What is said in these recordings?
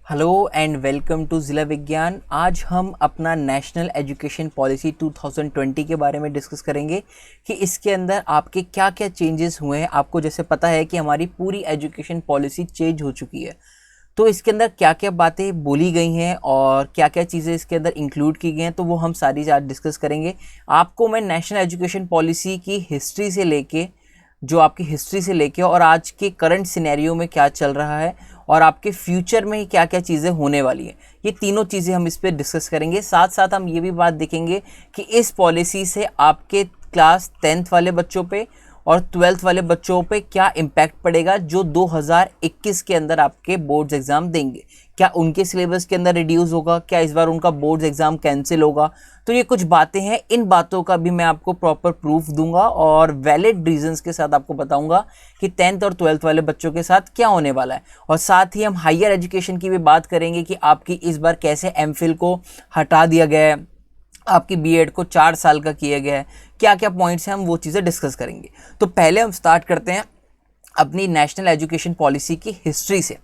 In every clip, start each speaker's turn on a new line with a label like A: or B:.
A: Hello and welcome to ज़िला विज्ञान। आज हम अपना नेशनल एजुकेशन पॉलिसी 2020 के बारे में डिस्कस करेंगे कि इसके अंदर आपके क्या क्या चेंजेस हुए हैं। आपको जैसे पता है कि हमारी पूरी एजुकेशन पॉलिसी चेंज हो चुकी है, तो इसके अंदर क्या क्या बातें बोली गई हैं और क्या क्या चीज़ें इसके अंदर इंक्लूड की गई हैं, तो वो हम सारी आज डिस्कस करेंगे। आपको मैं नेशनल एजुकेशन पॉलिसी की हिस्ट्री से लेके और आज के करंट सिनेरियो में क्या चल रहा है और आपके फ्यूचर में क्या क्या चीज़ें होने वाली हैं, ये तीनों चीज़ें हम इस पर डिस्कस करेंगे। साथ साथ हम ये भी बात देखेंगे कि इस पॉलिसी से आपके क्लास 10th वाले बच्चों पे और 12th वाले बच्चों पे क्या इम्पैक्ट पड़ेगा, जो 2021 के अंदर आपके बोर्ड्स एग्ज़ाम देंगे। क्या उनके सिलेबस के अंदर रिड्यूस होगा, क्या इस बार उनका बोर्ड्स एग्ज़ाम कैंसिल होगा। तो ये कुछ बातें हैं, इन बातों का भी मैं आपको प्रॉपर प्रूफ दूंगा और वैलिड रीजंस के साथ आपको बताऊंगा कि 10th और 12th वाले बच्चों के साथ क्या होने वाला है। और साथ ही हम हायर एजुकेशन की भी बात करेंगे कि आपकी इस बार कैसे एमफिल को हटा दिया गया है, आपकी बीएड को 4 साल का किया गया है, क्या क्या पॉइंट्स हैं, हम वो चीज़ें डिस्कस करेंगे। तो पहले हम स्टार्ट करते हैं अपनी नेशनल एजुकेशन पॉलिसी की हिस्ट्री से।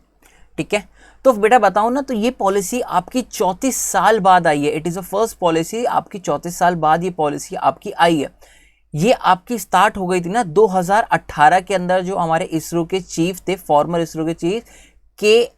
A: ठीक है, तो बेटा बताओ ना, तो ये पॉलिसी आपकी 34 साल बाद आई है। It is a first policy, आपकी 34 साल बाद ये पॉलिसी आपकी आई है। ये आपकी स्टार्ट हो गई थी ना 2018 के अंदर। जो हमारे इसरो के चीफ थे, फॉर्मर इसरो के चीफ के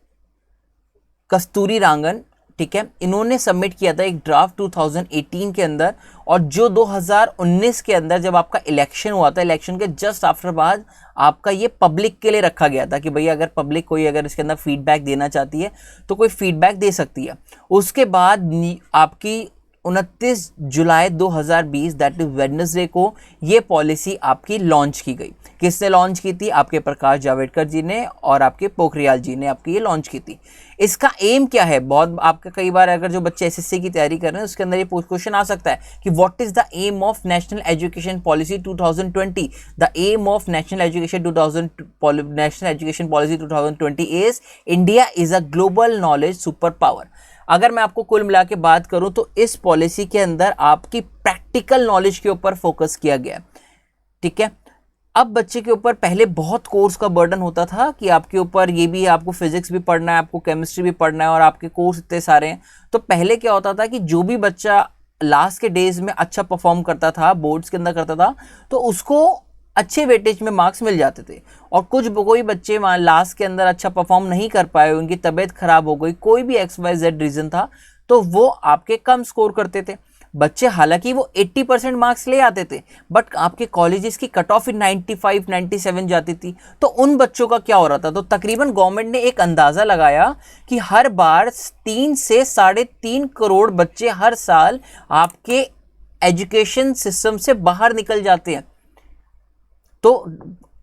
A: कस्तूरीरंगन, ठीक है, इन्होंने सबमिट किया था एक ड्राफ्ट 2018 के अंदर। और जो 2019 के अंदर जब आपका इलेक्शन हुआ था, इलेक्शन के जस्ट आफ्टर बाद आपका ये पब्लिक के लिए रखा गया था कि भैया अगर पब्लिक कोई अगर इसके अंदर फीडबैक देना चाहती है तो कोई फीडबैक दे सकती है। उसके बाद आपकी 29 जुलाई 2020 दैट इज वेडनेसडे को ये पॉलिसी आपकी लॉन्च की गई। किसने लॉन्च की थी? आपके प्रकाश जावड़ेकर जी ने और आपके पोखरियाल जी ने आपकी ये लॉन्च की थी। इसका एम क्या है? बहुत आपका कई बार अगर जो बच्चे एसएससी की तैयारी कर रहे हैं उसके अंदर ये क्वेश्चन आ सकता है कि what is the aim of National Education Policy 2020। The aim of National Education Policy 2020 is India is a global knowledge super power. अगर मैं आपको कुल मिला के बात करूं तो इस पॉलिसी के अंदर आपकी प्रैक्टिकल नॉलेज के ऊपर फोकस किया गया। ठीक है, अब बच्चे के ऊपर पहले बहुत कोर्स का बर्डन होता था कि आपके ऊपर ये भी, आपको फिजिक्स भी पढ़ना है, आपको केमिस्ट्री भी पढ़ना है और आपके कोर्स इतने सारे हैं। तो पहले क्या होता था कि जो भी बच्चा लास्ट के डेज में अच्छा परफॉर्म करता था, बोर्ड्स के अंदर करता था, तो उसको अच्छे वेटेज में मार्क्स मिल जाते थे। और कोई बच्चे वहाँ लास्ट के अंदर अच्छा परफॉर्म नहीं कर पाए, उनकी तबीयत खराब हो गई, कोई भी XYZ रीज़न था, तो वो आपके कम स्कोर करते थे। बच्चे हालांकि वो 80% मार्क्स ले आते थे, बट आपके कॉलेजेस की कट ऑफ 95 97 जाती थी। तो उन बच्चों का क्या हो रहा था? तो तकरीबन गवर्नमेंट ने एक अंदाज़ा लगाया कि हर बार 3 से 3.5 करोड़ बच्चे हर साल आपके एजुकेशन सिस्टम से बाहर निकल जाते हैं। तो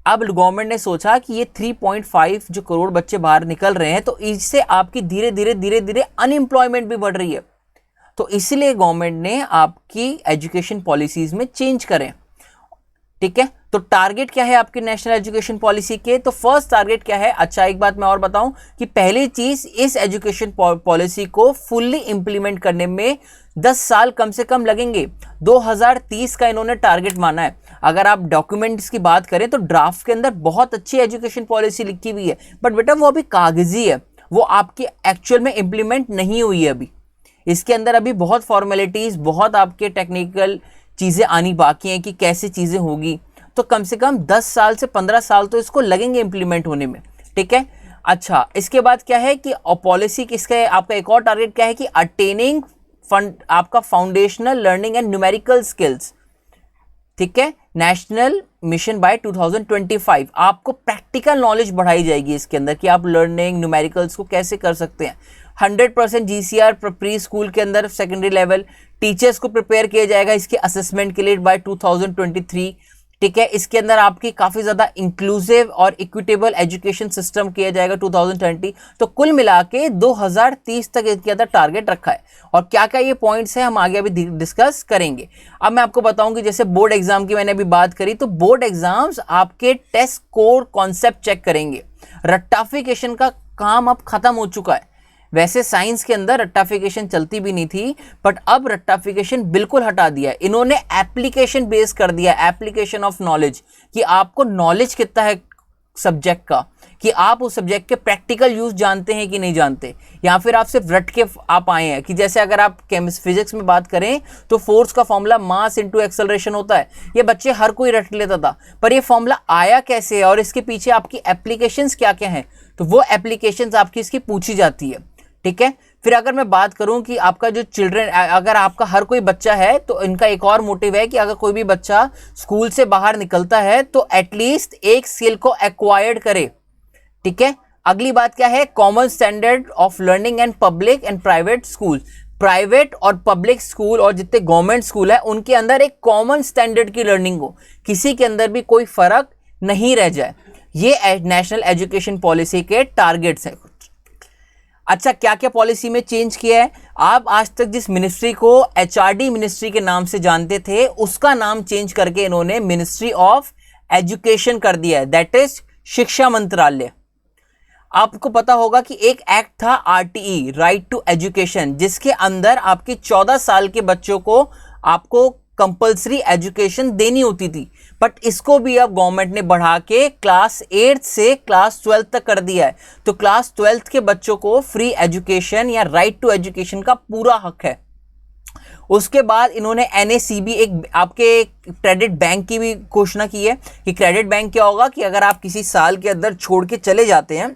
A: अब गवर्नमेंट ने सोचा कि ये 3.5 जो करोड़ बच्चे बाहर निकल रहे हैं, तो इससे आपकी धीरे धीरे अनएम्प्लॉयमेंट भी बढ़ रही है। तो इसलिए गवर्नमेंट ने आपकी एजुकेशन पॉलिसीज में चेंज करें। ठीक है, तो टारगेट क्या है आपके नेशनल एजुकेशन पॉलिसी के? तो फर्स्ट टारगेट क्या है? अच्छा, एक बात मैं और बताऊं कि पहली चीज, इस एजुकेशन पॉलिसी को फुल्ली इंप्लीमेंट करने में 10 साल कम से कम लगेंगे। 2030 का इन्होंने टारगेट माना है। अगर आप डॉक्यूमेंट्स की बात करें तो ड्राफ्ट के अंदर बहुत अच्छी एजुकेशन पॉलिसी लिखी हुई है, बट बेटा वो अभी कागजी है, वो आपकी एक्चुअल में इंप्लीमेंट नहीं हुई है अभी। इसके अंदर अभी बहुत फॉर्मेलिटीज, बहुत आपके टेक्निकल चीज़ें आनी बाकी हैं कि कैसे चीज़ें होगी। तो कम से कम 10 साल से 15 साल तो इसको लगेंगे इंप्लीमेंट होने में। ठीक है, अच्छा, इसके बाद क्या है कि पॉलिसी किसका, आपका एक और टारगेट क्या है कि अटेनिंग आपका foundational learning and numerical skills. ठीक है, नेशनल मिशन बाय 2025 आपको प्रैक्टिकल नॉलेज बढ़ाई जाएगी इसके अंदर कि आप लर्निंग न्यूमेरिकल्स को कैसे कर सकते हैं। 100% GCR प्री स्कूल के अंदर सेकेंडरी लेवल टीचर्स को प्रिपेयर किया जाएगा इसके असेसमेंट के लिए बाय 2023। ठीक है, इसके अंदर आपकी काफ़ी ज़्यादा इंक्लूसिव और इक्विटेबल एजुकेशन सिस्टम किया जाएगा 2020। तो कुल मिला के 2030 तक इसके अंदर टारगेट रखा है। और क्या क्या ये पॉइंट्स हैं हम आगे अभी डिस्कस करेंगे। अब मैं आपको बताऊंगी, जैसे बोर्ड एग्जाम की मैंने अभी बात करी, तो बोर्ड एग्जाम्स आपके टेस्ट कोर कॉन्सेप्ट चेक करेंगे। रट्टाफिकेशन का काम अब खत्म हो चुका है। वैसे साइंस के अंदर रट्टाफिकेशन चलती भी नहीं थी, बट अब रट्टाफिकेशन बिल्कुल हटा दिया है इन्होंने। एप्लीकेशन बेस कर दिया, एप्लीकेशन ऑफ नॉलेज, कि आपको नॉलेज कितना है सब्जेक्ट का कि आप उस सब्जेक्ट के प्रैक्टिकल यूज जानते हैं कि नहीं जानते, या फिर आप सिर्फ रट के आप आए हैं। कि जैसे अगर आप फिजिक्स में बात करें तो फोर्स का फॉर्मूला मास इनटू एक्सेलरेशन होता है, ये बच्चे हर कोई रट लेता था, पर ये फॉर्मूला आया कैसे है और इसके पीछे आपकी एप्लीकेशंस क्या क्या हैं, तो वो एप्लीकेशंस आपकी इसकी पूछी जाती है। ठीक है, फिर अगर मैं बात करूं कि आपका जो चिल्ड्रन, अगर आपका हर कोई बच्चा है तो इनका एक और मोटिव है कि अगर कोई भी बच्चा स्कूल से बाहर निकलता है तो एटलीस्ट एक स्किल को एक्वायर्ड करे। ठीक है, अगली बात क्या है, common standard of learning and public and private school. Private और पब्लिक स्कूल और जितने गवर्नमेंट स्कूल है उनके अंदर एक कॉमन स्टैंडर्ड की लर्निंग हो, किसी के अंदर भी कोई फर्क नहीं रह जाए। ये नेशनल एजुकेशन पॉलिसी के टारगेट्स हैं। अच्छा, क्या क्या पॉलिसी में चेंज किया है? आप आज तक जिस मिनिस्ट्री को एचआरडी मिनिस्ट्री के नाम से जानते थे उसका नाम चेंज करके इन्होंने मिनिस्ट्री ऑफ एजुकेशन कर दिया है, दैट इज शिक्षा मंत्रालय। आपको पता होगा कि एक एक्ट था आरटीई, राइट टू एजुकेशन, जिसके अंदर आपके 14 साल के बच्चों को आपको कंपल्सरी एजुकेशन देनी होती थी, बट इसको भी अब गवर्नमेंट ने बढ़ा के क्लास 8 से क्लास 12 तक कर दिया है। तो क्लास 12 के बच्चों को फ्री एजुकेशन या राइट टू एजुकेशन का पूरा हक है। उसके बाद इन्होंने एनएसीबी, एक आपके क्रेडिट बैंक की भी घोषणा की है कि क्रेडिट बैंक क्या होगा कि अगर आप किसी साल के अंदर छोड़ के चले जाते हैं,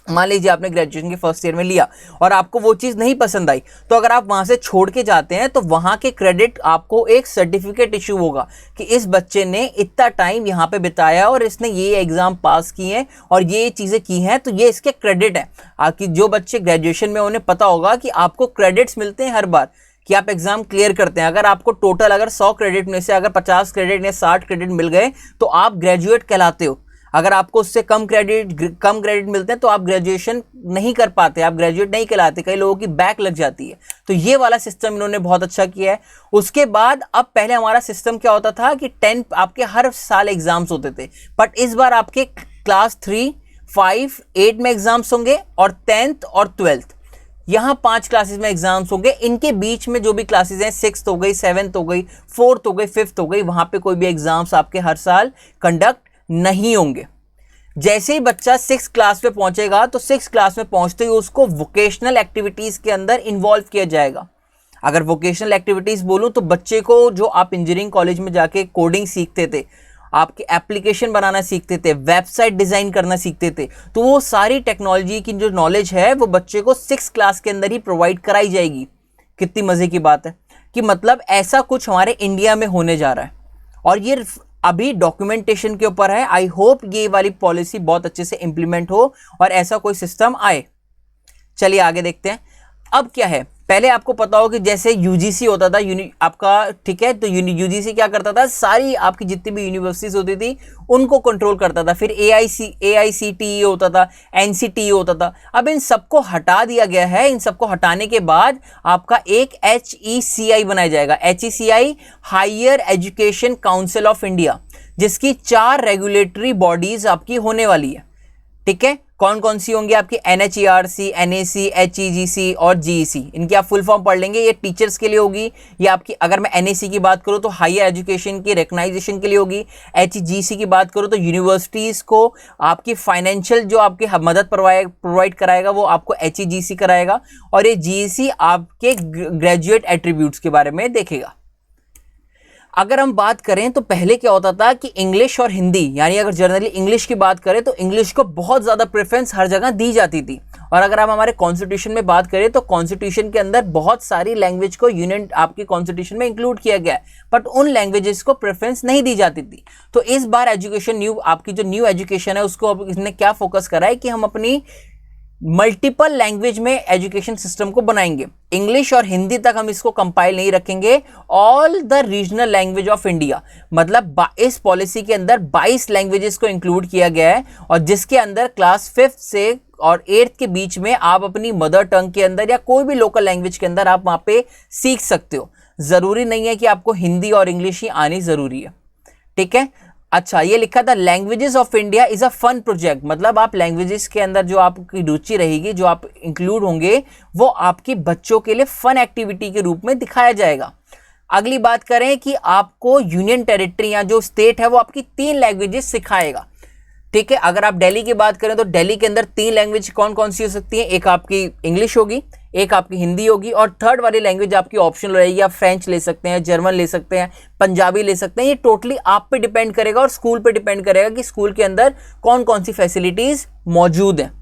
A: मान लीजिए आपने ग्रेजुएशन के फर्स्ट ईयर में लिया और आपको वो चीज़ नहीं पसंद आई, तो अगर आप वहाँ से छोड़ के जाते हैं तो वहाँ के क्रेडिट आपको एक सर्टिफिकेट इशू होगा कि इस बच्चे ने इतना टाइम यहाँ पे बिताया और इसने ये एग्ज़ाम पास किए हैं और ये चीज़ें की हैं, तो ये इसके क्रेडिट है। आपकी जो बच्चे ग्रेजुएशन में उन्हें पता होगा कि आपको क्रेडिट्स मिलते हैं हर बार कि आप एग्जाम क्लियर करते हैं। अगर आपको टोटल अगर 100 क्रेडिट में से अगर 50 क्रेडिट या 60 क्रेडिट मिल गए तो आप ग्रेजुएट कहलाते हो। अगर आपको उससे कम क्रेडिट मिलते हैं तो आप ग्रेजुएशन नहीं कर पाते, आप ग्रेजुएट नहीं कहलाते, कई लोगों की बैक लग जाती है। तो ये वाला सिस्टम इन्होंने बहुत अच्छा किया है। उसके बाद अब पहले हमारा सिस्टम क्या होता था कि 10 आपके हर साल एग्जाम्स होते थे, बट इस बार आपके क्लास 3, 5, 8 में एग्जाम्स होंगे और 10th और 12th यहाँ 5 क्लासेस में एग्जाम्स होंगे। इनके बीच में जो भी क्लासेस हैं 6th हो गई, 7th हो गई, 4th हो गई, 5th हो गई, वहां पे कोई भी एग्जाम्स आपके हर साल कंडक्ट नहीं होंगे। जैसे ही बच्चा 6th क्लास में पहुंचेगा तो 6th क्लास में पहुंचते ही उसको वोकेशनल एक्टिविटीज के अंदर इन्वॉल्व किया जाएगा। अगर वोकेशनल एक्टिविटीज बोलूं तो बच्चे को, जो आप इंजीनियरिंग कॉलेज में जाके कोडिंग सीखते थे, आपके एप्लीकेशन बनाना सीखते थे, वेबसाइट डिजाइन करना सीखते थे, तो वो सारी टेक्नोलॉजी की जो नॉलेज है वो बच्चे को 6th क्लास के अंदर ही प्रोवाइड कराई जाएगी। कितनी मजे की बात है कि मतलब ऐसा कुछ हमारे इंडिया में होने जा रहा है और ये अभी डॉक्यूमेंटेशन के ऊपर है। आई होप ये वाली पॉलिसी बहुत अच्छे से इंप्लीमेंट हो और ऐसा कोई सिस्टम आए। चलिए आगे देखते हैं। अब क्या है, पहले आपको पता हो कि जैसे यूजीसी होता था आपका, ठीक है, तो यूजीसी क्या करता था, सारी आपकी जितनी भी यूनिवर्सिटीज होती थी उनको कंट्रोल करता था। फिर AICTE होता था, NCTE होता था। अब इन सबको हटा दिया गया है। इन सबको हटाने के बाद आपका एक HECI बनाया जाएगा, HECI Higher Education Council of India, जिसकी 4 रेगुलेटरी बॉडीज आपकी होने वाली है। ठीक है, कौन कौन सी होंगी आपकी, NHERC, NAC, HEGC और GEC। इनकी आप फुल फॉर्म पढ़ लेंगे। ये टीचर्स के लिए होगी। ये आपकी, अगर मैं NAC की बात करूं तो हायर एजुकेशन की रिकग्नाइजेशन के लिए होगी। HEGC की बात करूं तो यूनिवर्सिटीज को आपकी फाइनेंशियल जो आपकी मदद प्रोवाइड कराएगा वो आपको HEGC कराएगा। और ये GEC आपके ग्रेजुएट एट्रीब्यूट्स के बारे में देखेगा। अगर हम बात करें तो पहले क्या होता था कि इंग्लिश और हिंदी, यानी अगर जनरली इंग्लिश की बात करें तो इंग्लिश को बहुत ज़्यादा प्रेफरेंस हर जगह दी जाती थी। और अगर हम हमारे कॉन्स्टिट्यूशन में बात करें तो कॉन्स्टिट्यूशन के अंदर बहुत सारी लैंग्वेज को यूनियन आपकी कॉन्स्टिट्यूशन में इंक्लूड किया गया है, बट उन लैंग्वेजेस को प्रेफरेंस नहीं दी जाती थी। तो इस बार एजुकेशन आपकी जो न्यू एजुकेशन है उसको अब इसने क्या फोकस करा है कि हम अपनी मल्टीपल लैंग्वेज में एजुकेशन सिस्टम को बनाएंगे। इंग्लिश और हिंदी तक हम इसको कंपाइल नहीं रखेंगे, all the regional language of India, मतलब इस पॉलिसी के अंदर 22 लैंग्वेजेस को इंक्लूड किया गया है। और जिसके अंदर क्लास 5th से और 8th के बीच में आप अपनी मदर टंग के अंदर या कोई भी लोकल लैंग्वेज के अंदर आप वहां पे सीख सकते हो। जरूरी नहीं है कि आपको हिंदी और इंग्लिश ही आनी जरूरी है। ठीक है, अच्छा, ये लिखा था languages of India is a fun project, मतलब आप लैंग्वेजेस के अंदर जो आपकी रुचि रहेगी, जो आप इंक्लूड होंगे, वो आपकी बच्चों के लिए फन एक्टिविटी के रूप में दिखाया जाएगा। अगली बात करें कि आपको यूनियन टेरिटरी या जो स्टेट है वो आपकी 3 लैंग्वेजेस सिखाएगा। ठीक है। अगर आप दिल्ली की बात करें तो दिल्ली के अंदर 3 लैंग्वेज कौन कौन सी हो सकती है, एक आपकी इंग्लिश होगी, एक आपकी हिंदी होगी, और थर्ड वाली लैंग्वेज आपकी ऑप्शनल रहेगी। आप फ्रेंच ले सकते हैं, जर्मन ले सकते हैं, पंजाबी ले सकते हैं। ये टोटली आप पे डिपेंड करेगा और स्कूल पे डिपेंड करेगा कि स्कूल के अंदर कौन कौन सी फैसिलिटीज मौजूद हैं।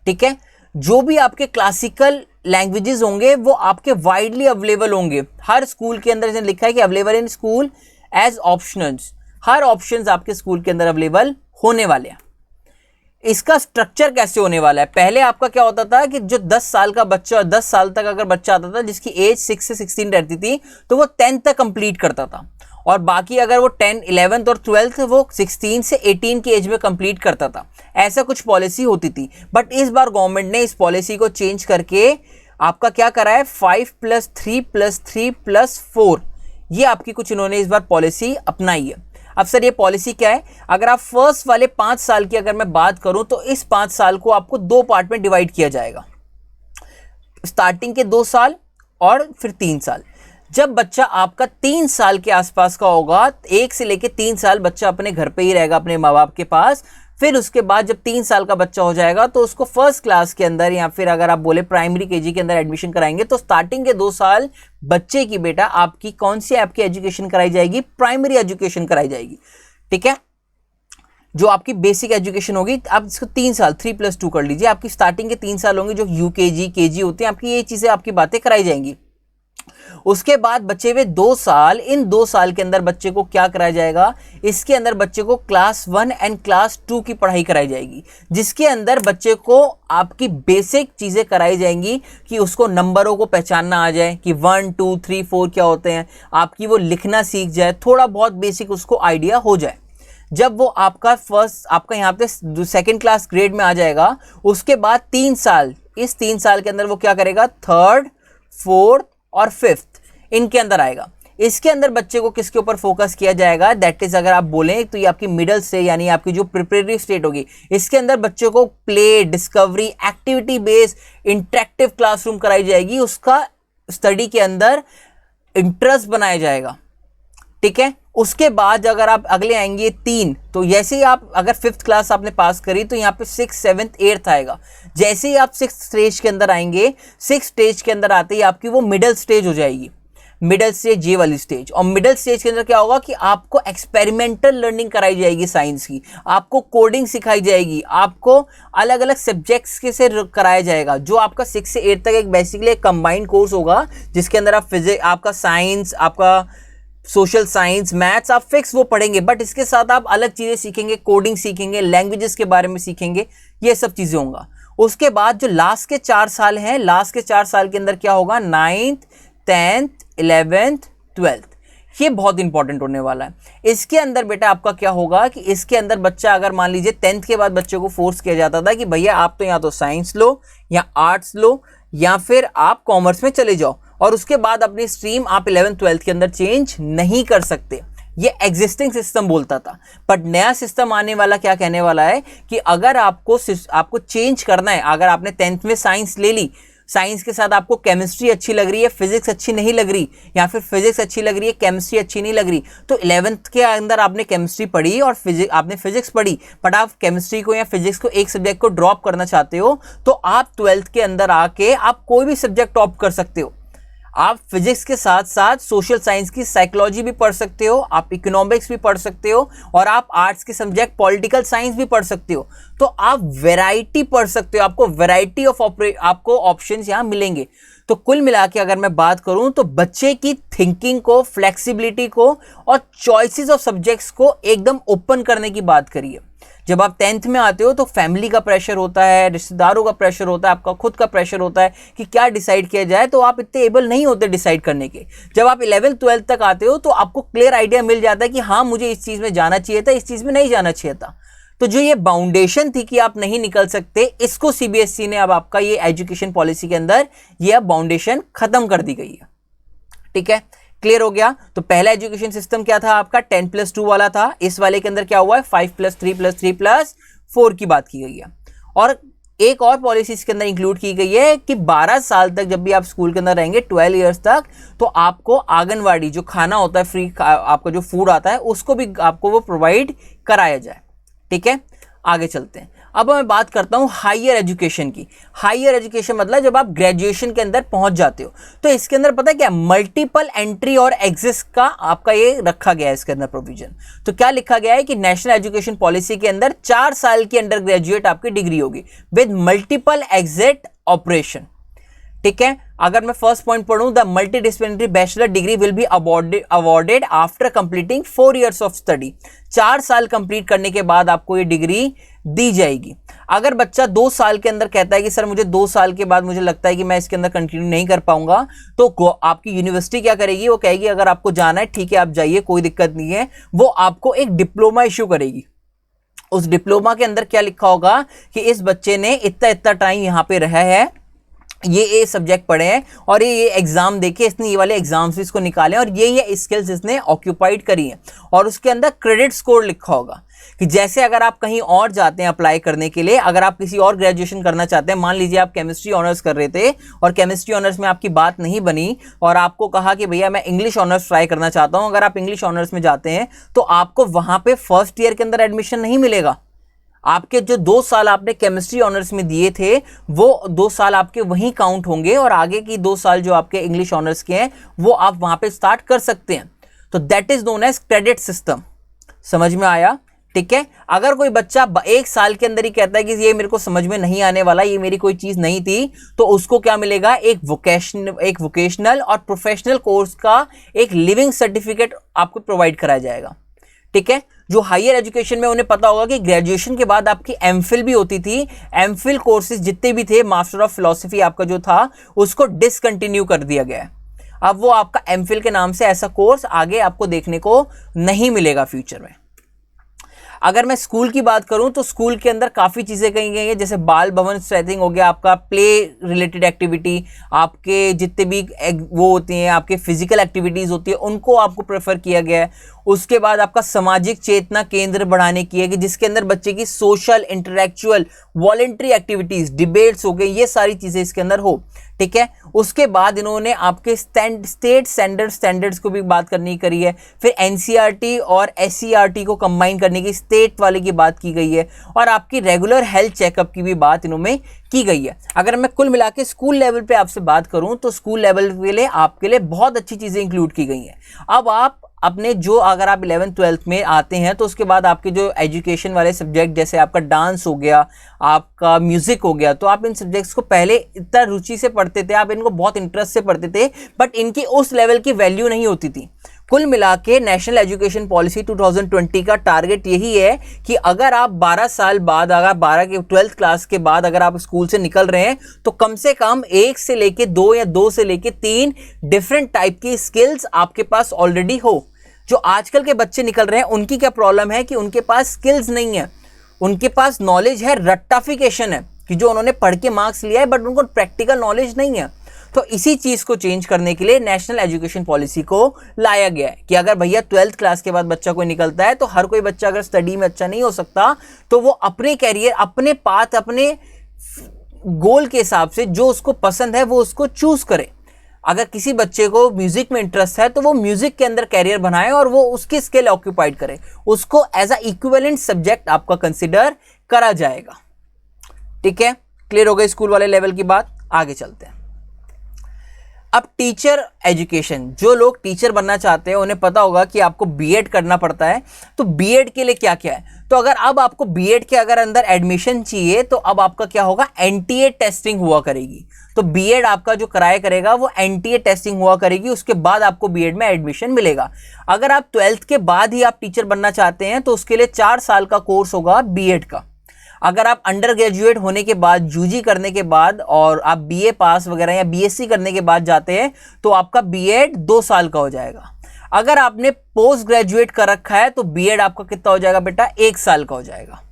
A: ठीक है। जो भी आपके क्लासिकल लैंग्वेजेस होंगे वो आपके वाइडली अवेलेबल होंगे हर स्कूल के अंदर। इसने लिखा है कि available in school as optionals, हर ऑप्शंस आपके स्कूल के अंदर अवेलेबल होने वाले हैं। इसका स्ट्रक्चर कैसे होने वाला है, पहले आपका क्या होता था कि जो 10 साल का बच्चा, 10 साल तक अगर बच्चा आता था जिसकी एज 6 से 16 रहती थी, तो वो 10th तक कंप्लीट करता था, और बाकी अगर वो 10, 11th और 12th वो 16 से 18 की एज में कंप्लीट करता था। ऐसा कुछ पॉलिसी होती थी। बट इस बार गवर्नमेंट ने इस पॉलिसी को चेंज करके आपका क्या करा है, 5+3+3+4, ये आपकी कुछ इन्होंने इस बार पॉलिसी अपनाई है। अब सर ये पॉलिसी क्या है, अगर आप फर्स्ट वाले 5 साल की अगर मैं बात करूं तो इस 5 साल को आपको 2 पार्ट में डिवाइड किया जाएगा, स्टार्टिंग के 2 साल और फिर 3 साल। जब बच्चा आपका 3 साल के आसपास का होगा, 1 से लेके 3 साल बच्चा अपने घर पे ही रहेगा अपने माँ बाप के पास। फिर उसके बाद जब 3 साल का बच्चा हो जाएगा तो उसको फर्स्ट क्लास के अंदर, या फिर अगर आप बोले प्राइमरी केजी के अंदर एडमिशन कराएंगे, तो स्टार्टिंग के 2 साल बच्चे की बेटा आपकी कौन सी आपकी एजुकेशन कराई जाएगी, प्राइमरी एजुकेशन कराई जाएगी। ठीक है। जो आपकी बेसिक एजुकेशन होगी, आप इसको 3 साल 3+2 कर लीजिए, आपकी स्टार्टिंग के 3 साल होंगे जो यूकेजी केजी होते हैं, आपकी ये चीजें आपकी बातें कराई जाएंगी। उसके बाद बचे हुए 2 साल, इन 2 साल के अंदर बच्चे को क्या कराया जाएगा, इसके अंदर बच्चे को क्लास 1 एंड क्लास 2 की पढ़ाई कराई जाएगी, जिसके अंदर बच्चे को आपकी बेसिक चीजें कराई जाएंगी कि उसको नंबरों को पहचानना आ जाए कि 1 2 3 4 क्या होते हैं, आपकी वो लिखना सीख जाए, थोड़ा बहुत बेसिक उसको आइडिया हो जाए। जब वो आपका यहाँ पे 2nd क्लास ग्रेड में आ जाएगा, उसके बाद 3 साल, इस 3 साल के अंदर वो क्या करेगा, 3rd 4th और 5th इनके अंदर आएगा। इसके अंदर बच्चे को किसके ऊपर फोकस किया जाएगा, दैट इज अगर आप बोलें तो ये आपकी मिडिल स्टेज यानी आपकी जो प्रिपरेटरी स्टेट होगी, इसके अंदर बच्चे को play, discovery, activity based interactive classroom कराई जाएगी, उसका स्टडी के अंदर इंटरेस्ट बनाया जाएगा। ठीक है। उसके बाद अगर आप अगले आएंगे 3, तो जैसे ही आप अगर 5th क्लास आपने पास करी तो यहाँ पे 6th 7th 8th आएगा। जैसे ही आप 6th स्टेज के अंदर आएंगे, 6th स्टेज के अंदर आते ही आपकी वो मिडिल स्टेज हो जाएगी, मिडिल स्टेज ये वाली स्टेज। और मिडिल स्टेज के अंदर क्या होगा कि आपको एक्सपेरिमेंटल लर्निंग कराई जाएगी साइंस की, आपको कोडिंग सिखाई जाएगी, आपको अलग अलग सब्जेक्ट्स के से कराया जाएगा, जो आपका 6 से 8 तक एक बेसिकली एक कंबाइंड कोर्स होगा, जिसके अंदर आप फिजिक्स, आपका साइंस, आपका सोशल साइंस, मैथ्स आप फिक्स वो पढ़ेंगे, बट इसके साथ आप अलग चीजें सीखेंगे, कोडिंग सीखेंगे, लैंग्वेजेस के बारे में सीखेंगे, ये सब चीजें होंगे। उसके बाद जो लास्ट के 4 साल हैं, लास्ट के 4 साल के अंदर क्या होगा, 9th 10th 11th 12th, ये बहुत इंपॉर्टेंट होने वाला है। इसके अंदर बेटा आपका क्या होगा कि इसके अंदर बच्चा अगर मान लीजिए 10th के बाद बच्चे को फोर्स किया जाता था कि भैया आप तो या तो साइंस लो या आर्ट्स लो या फिर आप कॉमर्स में चले जाओ, और उसके बाद अपनी स्ट्रीम आप 11th 12th के अंदर चेंज नहीं कर सकते। ये एग्जिस्टिंग सिस्टम बोलता था। बट नया सिस्टम आने वाला क्या कहने वाला है कि अगर आपको चेंज करना है, अगर आपने 10th में साइंस ले ली, साइंस के साथ आपको केमिस्ट्री अच्छी लग रही है, फिजिक्स अच्छी नहीं लग रही, या फिर फिजिक्स अच्छी लग रही है, केमिस्ट्री अच्छी नहीं लग रही, तो 11th के अंदर आपने केमिस्ट्री पढ़ी और आपने फिजिक्स पढ़ी, बट आप केमिस्ट्री को या फिजिक्स को एक सब्जेक्ट को ड्रॉप करना चाहते हो, तो आप 12th के अंदर आके आप कोई भी सब्जेक्ट टॉप कर सकते हो। आप फिजिक्स के साथ साथ सोशल साइंस की साइकोलॉजी भी पढ़ सकते हो, आप इकोनॉमिक्स भी पढ़ सकते हो, और आप आर्ट्स के सब्जेक्ट पॉलिटिकल साइंस भी पढ़ सकते हो। तो आप वैरायटी पढ़ सकते हो, आपको वैरायटी ऑफ आपको ऑप्शंस यहां मिलेंगे। तो कुल मिला के अगर मैं बात करूं तो बच्चे की थिंकिंग को, फ्लेक्सिबिलिटी को और चॉइसेस ऑफ सब्जेक्ट्स को एकदम ओपन करने की बात करिए। जब आप 10th में आते हो तो फैमिली का प्रेशर होता है, रिश्तेदारों का प्रेशर होता है, आपका खुद का प्रेशर होता है कि क्या डिसाइड किया जाए, तो आप इतने एबल नहीं होते डिसाइड करने के। जब आप 11th 12th तक आते हो तो आपको क्लियर आइडिया मिल जाता है कि हाँ मुझे इस चीज़ में जाना चाहिए था, इस चीज़ में नहीं जाना चाहिए था। तो जो ये बाउंडेशन थी कि आप नहीं निकल सकते, इसको सीबीएसई ने अब आपका ये एजुकेशन पॉलिसी के अंदर ये अब बाउंडेशन खत्म कर दी गई है। ठीक है, क्लियर हो गया। तो पहला एजुकेशन सिस्टम क्या था आपका, 10+2 वाला था। इस वाले के अंदर क्या हुआ है, 5+3+3+4 की बात की गई है। और एक और पॉलिसी इसके अंदर इंक्लूड की गई है कि 12 साल तक जब भी आप स्कूल के अंदर रहेंगे, 12 ईयर्स तक, तो आपको आंगनवाड़ी जो खाना होता है फ्री, आपका जो फूड आता है, उसको भी आपको वो प्रोवाइड कराया जाए। ठीक है, आगे चलते हैं। अब मैं बात करता हूं हायर एजुकेशन की। हायर एजुकेशन मतलब जब आप ग्रेजुएशन के अंदर पहुंच जाते हो, तो इसके अंदर पता है क्या, मल्टीपल एंट्री और एग्जिट का आपका ये रखा गया है इसके अंदर प्रोविजन। तो क्या लिखा गया है कि नेशनल एजुकेशन पॉलिसी के अंदर 4 साल की अंडर ग्रेजुएट आपकी डिग्री होगी विद मल्टीपल एग्जिट ऑपरेशन। ठीक है, अगर मैं फर्स्ट पॉइंट पढ़ूं, the multi disciplinary bachelor degree will be awarded after completing 4 years of study. 4 साल कंप्लीट करने के बाद आपको ये डिग्री दी जाएगी। अगर बच्चा 2 साल के अंदर कहता है कि सर मुझे 2 साल के बाद मुझे लगता है कि मैं इसके अंदर कंटिन्यू नहीं कर पाऊंगा, तो आपकी यूनिवर्सिटी क्या करेगी, वो कहेगी अगर आपको जाना है ठीक है आप जाइए, कोई दिक्कत नहीं है। वो आपको एक डिप्लोमा इश्यू करेगी। उस डिप्लोमा के अंदर क्या लिखा होगा कि इस बच्चे ने इतना इतना टाइम यहाँ पे रहा है, ये सब्जेक्ट पढ़े हैं और ये एग्जाम देखे, इसने ये वाले एग्जाम्स भी इसको निकाले और ये स्किल्स इसने ऑक्यूपाइड करी हैं। और उसके अंदर क्रेडिट स्कोर लिखा होगा कि जैसे अगर आप कहीं और जाते हैं अप्लाई करने के लिए, अगर आप किसी और ग्रेजुएशन करना चाहते हैं, मान लीजिए आप केमिस्ट्री ऑनर्स कर रहे थे और केमिस्ट्री ऑनर्स में आपकी बात नहीं बनी और आपको कहा कि भैया मैं इंग्लिश ऑनर्स ट्राई करना चाहता हूं। अगर आप इंग्लिश ऑनर्स में जाते हैं तो आपको वहां पे फर्स्ट ईयर के अंदर एडमिशन नहीं मिलेगा। आपके जो 2 साल आपने केमिस्ट्री ऑनर्स में दिए थे वो 2 साल आपके वहीं काउंट होंगे और आगे की 2 साल जो आपके इंग्लिश ऑनर्स के हैं वो आप वहां पे स्टार्ट कर सकते हैं। तो that is known as credit system. समझ में आया? ठीक है, अगर कोई बच्चा 1 साल के अंदर ही कहता है कि ये मेरे को समझ में नहीं आने वाला, ये मेरी कोई चीज नहीं थी, तो उसको क्या मिलेगा, एक वोकेशनल और प्रोफेशनल कोर्स का एक लिविंग सर्टिफिकेट आपको प्रोवाइड कराया जाएगा। ठीक है, जो हायर एजुकेशन में उन्हें पता होगा कि ग्रेजुएशन के बाद आपकी एमफिल भी होती थी। एमफिल कोर्सेज जितने भी थे, मास्टर ऑफ फिलॉसफी आपका जो था उसको डिसकंटिन्यू कर दिया गया है। अब वो आपका एमफिल के नाम से ऐसा कोर्स आगे आपको देखने को नहीं मिलेगा फ्यूचर में। अगर मैं स्कूल की बात करूं तो स्कूल के अंदर काफ़ी चीज़ें कही गई हैं, जैसे बाल भवन स्ट्रेथिंग हो गया, आपका प्ले रिलेटेड एक्टिविटी, आपके जितने भी वो होती हैं, आपके फिजिकल एक्टिविटीज़ होती है उनको आपको प्रेफर किया गया है। उसके बाद आपका सामाजिक चेतना केंद्र बढ़ाने की है कि जिसके अंदर बच्चे की सोशल, इंटरेक्चुअल, वॉलेंट्री एक्टिविटीज़, डिबेट्स हो गए, ये सारी चीज़ें इसके अंदर हो। ठीक है, उसके बाद इन्होंने आपके स्टेट स्टैंडर्ड्स को भी बात करनी करी है। फिर एनसीईआरटी और एससीईआरटी को कंबाइन करने की स्टेट वाले की बात की गई है और आपकी रेगुलर हेल्थ चेकअप की भी बात इन्होंने की गई है। अगर मैं कुल मिला के स्कूल लेवल पे आपसे बात करूं तो स्कूल लेवल के लिए आपके लिए बहुत अच्छी चीज़ें इंक्लूड की गई हैं। अब आप अपने जो, अगर आप 11th 12th में आते हैं तो उसके बाद आपके जो एजुकेशन वाले सब्जेक्ट, जैसे आपका डांस हो गया, आपका म्यूजिक हो गया, तो आप इन सब्जेक्ट्स को पहले इतना रुचि से पढ़ते थे, आप इनको बहुत इंटरेस्ट से पढ़ते थे, बट इनकी उस लेवल की वैल्यू नहीं होती थी। कुल मिला के नेशनल एजुकेशन पॉलिसी 2020 का टारगेट यही है कि अगर आप 12 साल बाद, अगर 12 के 12th क्लास के बाद अगर आप स्कूल से निकल रहे हैं तो कम से कम 1 से लेके 2 या 2 से लेके 3 डिफरेंट टाइप की स्किल्स आपके पास ऑलरेडी हो। जो आजकल के बच्चे निकल रहे हैं उनकी क्या प्रॉब्लम है कि उनके पास स्किल्स नहीं है, उनके पास नॉलेज है, रट्टाफिकेशन है कि जो उन्होंने पढ़ के मार्क्स लिया है बट उनको प्रैक्टिकल नॉलेज नहीं है। तो इसी चीज़ को चेंज करने के लिए नेशनल एजुकेशन पॉलिसी को लाया गया है कि अगर भैया 12th क्लास के बाद बच्चा कोई निकलता है तो हर कोई बच्चा अगर स्टडी में अच्छा नहीं हो सकता तो वो अपने कैरियर, अपने पाथ, अपने गोल के हिसाब से जो उसको पसंद है वो उसको चूज करे। अगर किसी बच्चे को म्यूजिक में इंटरेस्ट है तो वो म्यूजिक के अंदर कैरियर बनाए और वो उसकी स्किल ऑक्यूपाइड करे, उसको एज अ इक्विवेलेंट सब्जेक्ट आपका कंसिडर करा जाएगा। ठीक है, क्लियर हो गई स्कूल वाले लेवल की बात। आगे चलते हैं। अब टीचर एजुकेशन, जो लोग टीचर बनना चाहते हैं उन्हें पता होगा कि आपको बीएड करना पड़ता है। तो बीएड के लिए क्या क्या है, तो अगर अब आपको बीएड के अगर अंदर एडमिशन चाहिए तो अब आपका क्या होगा, एनटीए टेस्टिंग हुआ करेगी। तो बीएड आपका जो कराया करेगा वो एनटीए टेस्टिंग हुआ करेगी, उसके बाद आपको बीएड में एडमिशन मिलेगा। अगर आप 12th के बाद ही आप टीचर बनना चाहते हैं तो उसके लिए 4 साल का कोर्स होगा बीएड का। अगर आप अंडर ग्रेजुएट होने के बाद, यूजी करने के बाद और आप बीए पास वगैरह या बीएससी करने के बाद जाते हैं तो आपका बीएड 2 साल का हो जाएगा। अगर आपने पोस्ट ग्रेजुएट कर रखा है तो बीएड आपका कितना हो जाएगा बेटा, 1 साल का हो जाएगा।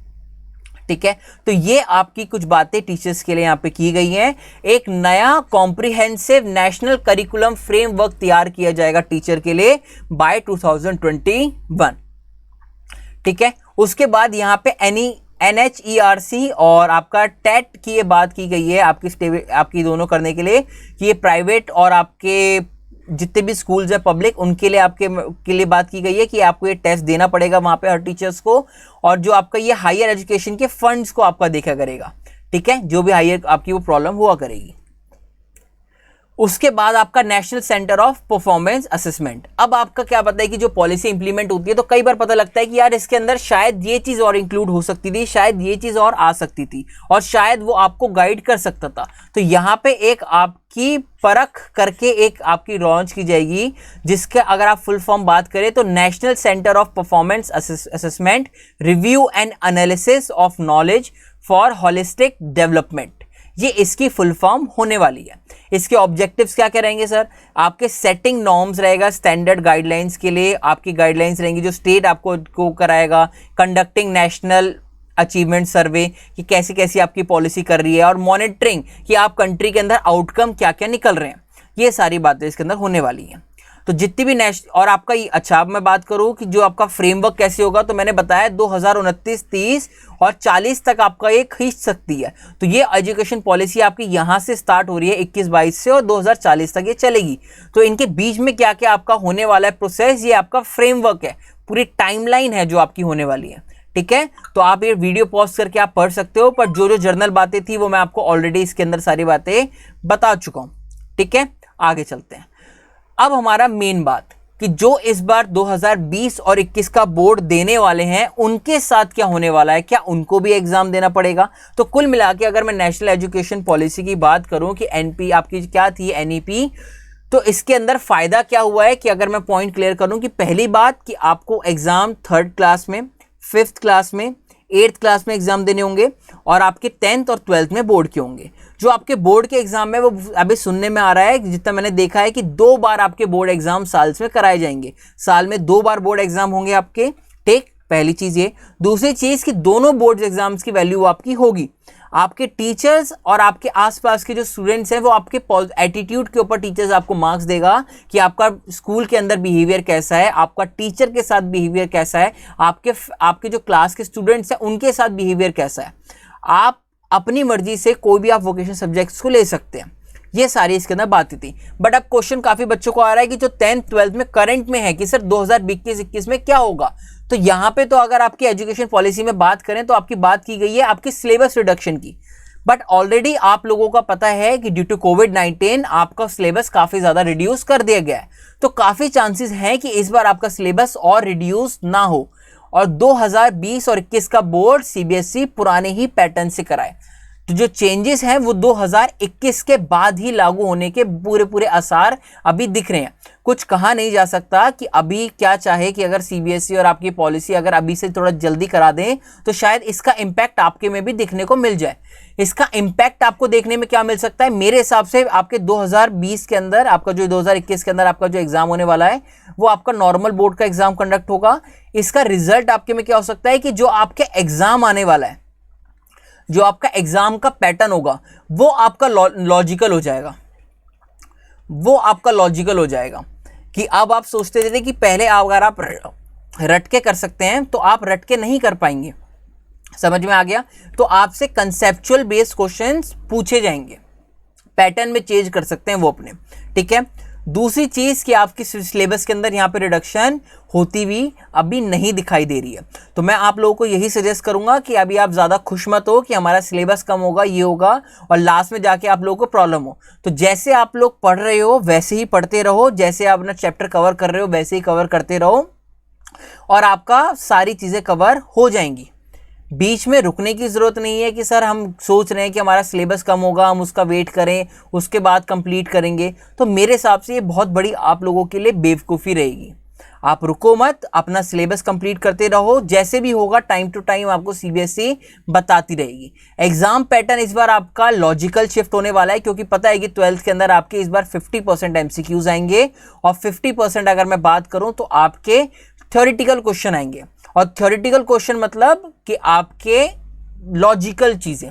A: ठीक है, तो ये आपकी कुछ बातें टीचर्स के लिए यहाँ पे की गई हैं। एक नया कॉम्प्रिहेंसिव नेशनल करिकुलम फ्रेमवर्क तैयार किया जाएगा टीचर के लिए बाय 2021। ठीक है, उसके बाद यहाँ पे NHERC और आपका टेट की ये बात की गई है आपकी दोनों करने के लिए कि ये प्राइवेट और आपके जितने भी स्कूल्स है पब्लिक, उनके लिए आपके के लिए बात की गई है कि आपको ये टेस्ट देना पड़ेगा वहां पे हर टीचर्स को, और जो आपका ये हायर एजुकेशन के फंड्स को आपका देखा करेगा, ठीक है, जो भी हायर आपकी वो प्रॉब्लम हुआ करेगी। उसके बाद आपका national centre of performance assessment. अब आपका क्या पता है कि जो पॉलिसी इंप्लीमेंट होती है तो कई बार पता लगता है कि यार इसके अंदर शायद ये चीज और इंक्लूड हो सकती थी, शायद ये चीज और आ सकती थी, और शायद वो आपको गाइड कर सकता था। तो यहाँ पे एक आपकी परख करके एक आपकी लॉन्च की जाएगी, जिसके अगर आप फुल फॉर्म बात करें तो national centre of performance assessment review and analysis of knowledge for holistic development, ये इसकी फुल फॉर्म होने वाली है। इसके ऑब्जेक्टिव्स क्या क्या रहेंगे सर? आपके सेटिंग नॉर्म्स रहेगा स्टैंडर्ड गाइडलाइंस के लिए, आपकी गाइडलाइंस रहेंगी जो स्टेट आपको को कराएगा, कंडक्टिंग नेशनल अचीवमेंट सर्वे कि कैसी कैसी आपकी पॉलिसी कर रही है, और मॉनिटरिंग कि आप कंट्री के अंदर आउटकम क्या क्या निकल रहे हैं। ये सारी बातें इसके अंदर होने वाली हैं। तो जितनी भी और आपका अच्छा, अब मैं बात करूं कि जो आपका फ्रेमवर्क कैसे होगा, तो मैंने बताया 2029, 30 और 40 तक आपका ये खींच सकती है। तो ये एजुकेशन पॉलिसी आपकी यहां से स्टार्ट हो रही है 21-22 से, और 2040 तक ये चलेगी। तो इनके बीच में क्या क्या आपका होने वाला है प्रोसेस, ये आपका फ्रेमवर्क है, पूरी टाइमलाइन है जो आपकी होने वाली है, ठीक है। तो आप ये वीडियो पॉज करके आप पढ़ सकते हो, पर जो जो जर्नल बातें थी वो मैं आपको ऑलरेडी इसके अंदर सारी बातें बता चुका हूं, ठीक है। आगे चलते हैं। अब हमारा मेन बात कि जो इस बार 2020 और 21 का बोर्ड देने वाले हैं उनके साथ क्या होने वाला है, क्या उनको भी एग्जाम देना पड़ेगा? तो कुल मिला के अगर मैं नेशनल एजुकेशन पॉलिसी की बात करूं कि एनपी आपकी क्या थी, एनईपी, तो इसके अंदर फायदा क्या हुआ है कि अगर मैं पॉइंट क्लियर करूं कि पहली बात कि आपको एग्जाम 3rd क्लास में, 5th क्लास में, 8th क्लास में एग्जाम देने होंगे, और आपके 10th और 12th में बोर्ड के होंगे। जो आपके बोर्ड के एग्जाम में वो अभी सुनने में आ रहा है, जितना मैंने देखा है कि 2 बार आपके बोर्ड एग्जाम साल में कराए जाएंगे, साल में 2 बार बोर्ड एग्जाम होंगे आपके, ठीक। पहली चीज ये। दूसरी चीज कि दोनों बोर्ड एग्जाम्स की वैल्यू आपकी होगी, आपके टीचर्स और आपके आसपास के जो स्टूडेंट्स हैं वो आपके एटीट्यूड के ऊपर टीचर्स आपको मार्क्स देगा कि आपका स्कूल के अंदर बिहेवियर कैसा है, आपका टीचर के साथ बिहेवियर कैसा है, आपके जो क्लास के स्टूडेंट्स हैं उनके साथ बिहेवियर कैसा है। आप अपनी मर्जी से कोई भी आप वोकेशनल सब्जेक्ट्स को ले सकते हैं। ये सारी इसके अंदर बातें थी। बट अब क्वेश्चन काफी बच्चों को आ रहा है कि जो 10th 12th में करंट में है कि सर 2021-21 में क्या होगा। तो यहाँ पे तो अगर आपकी एजुकेशन पॉलिसी में बात करें तो आपकी बात की गई है आपकी सिलेबस रिडक्शन की, बट ऑलरेडी आप लोगों का पता है कि ड्यू टू कोविड-19 आपका सिलेबस काफी ज्यादा रिड्यूस कर दिया गया है। तो काफी चांसेस हैं कि इस बार आपका सिलेबस और रिड्यूस ना हो, और 2020 और 21 का बोर्ड सीबीएसई पुराने ही पैटर्न से कराए। तो जो चेंजेस हैं वो 2021 के बाद ही लागू होने के पूरे आसार अभी दिख रहे हैं। कुछ कहा नहीं जा सकता कि अभी क्या चाहे कि अगर सीबीएसई और आपकी पॉलिसी अगर अभी से थोड़ा जल्दी करा दें तो शायद इसका इम्पैक्ट आपके में भी दिखने को मिल जाए। इसका इम्पैक्ट आपको देखने में क्या मिल सकता है, मेरे हिसाब से आपके 2020 के अंदर आपका जो 2021 के अंदर आपका जो एग्जाम होने वाला है वो आपका नॉर्मल बोर्ड का एग्जाम कंडक्ट होगा। इसका रिजल्ट आपके में क्या हो सकता है कि जो आपके एग्जाम आने वाला है, जो आपका एग्जाम का पैटर्न होगा वो आपका लॉजिकल हो जाएगा, वो आपका लॉजिकल हो जाएगा। कि अब आप सोचते थे कि पहले अगर आप रटके कर सकते हैं तो आप रटके नहीं कर पाएंगे, समझ में आ गया। तो आपसे कंसेप्चुअल बेस्ड क्वेश्चंस पूछे जाएंगे, पैटर्न में चेंज कर सकते हैं वो अपने, ठीक है। दूसरी चीज कि आपकी सिलेबस के अंदर यहाँ पे रिडक्शन होती हुई अभी नहीं दिखाई दे रही है। तो मैं आप लोगों को यही सजेस्ट करूंगा कि अभी आप ज्यादा खुश मत हो कि हमारा सिलेबस कम होगा, ये होगा, और लास्ट में जाके आप लोगों को प्रॉब्लम हो। तो जैसे आप लोग पढ़ रहे हो वैसे ही पढ़ते रहो, जैसे आप अपना चैप्टर कवर कर रहे हो वैसे ही कवर करते रहो, और आपका सारी चीजें कवर हो जाएंगी। बीच में रुकने की जरूरत नहीं है कि सर हम सोच रहे हैं कि हमारा सिलेबस कम होगा, हम उसका वेट करें उसके बाद कंप्लीट करेंगे। तो मेरे हिसाब से ये बहुत बड़ी आप लोगों के लिए बेवकूफ़ी रहेगी। आप रुको मत, अपना सिलेबस कंप्लीट करते रहो, जैसे भी होगा टाइम टू टाइम आपको सीबीएसई बताती रहेगी। एग्जाम पैटर्न इस बार आपका लॉजिकल शिफ्ट होने वाला है, क्योंकि पता है कि 12th के अंदर आपके इस बार 50% एमसीक्यूज आएंगे, और 50% अगर मैं बात करूं तो आपके थ्योरेटिकल क्वेश्चन आएंगे। और थ्योरेटिकल क्वेश्चन मतलब कि आपके लॉजिकल चीजें,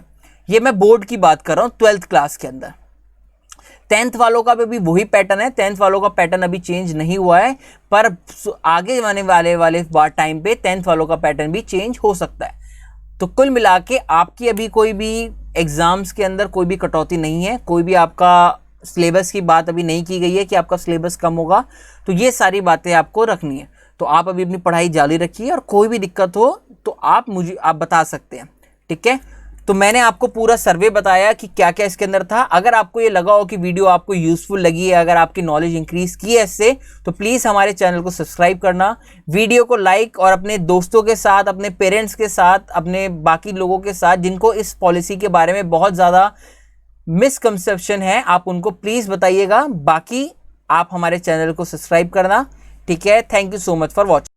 A: ये मैं बोर्ड की बात कर रहा हूं 12th क्लास के अंदर। 10th वालों का भी वही पैटर्न है, 10th वालों का पैटर्न अभी चेंज नहीं हुआ है, पर आगे आने वाले टाइम पे 10th वालों का पैटर्न भी चेंज हो सकता है। तो कुल मिला के आपकी अभी कोई भी एग्जाम्स के अंदर कोई भी कटौती नहीं है, कोई भी आपका सिलेबस की बात अभी नहीं की गई है कि आपका सिलेबस कम होगा, तो ये सारी बातें आपको रखनी है। तो आप अभी अपनी पढ़ाई जारी रखिए और कोई भी दिक्कत हो तो आप बता सकते हैं, ठीक है। तो मैंने आपको पूरा सर्वे बताया कि क्या क्या इसके अंदर था। अगर आपको ये लगा हो कि वीडियो आपको यूजफुल लगी है, अगर आपकी नॉलेज इंक्रीज की है इससे, तो प्लीज़ हमारे चैनल को सब्सक्राइब करना, वीडियो को लाइक और अपने दोस्तों के साथ, अपने पेरेंट्स के साथ, अपने बाकी लोगों के साथ जिनको इस पॉलिसी के बारे में बहुत ज़्यादा मिसकंसेप्शन है, आप उनको प्लीज़ बताइएगा। बाकी आप हमारे चैनल को सब्सक्राइब करना, ठीक है। Thank you so much for watching.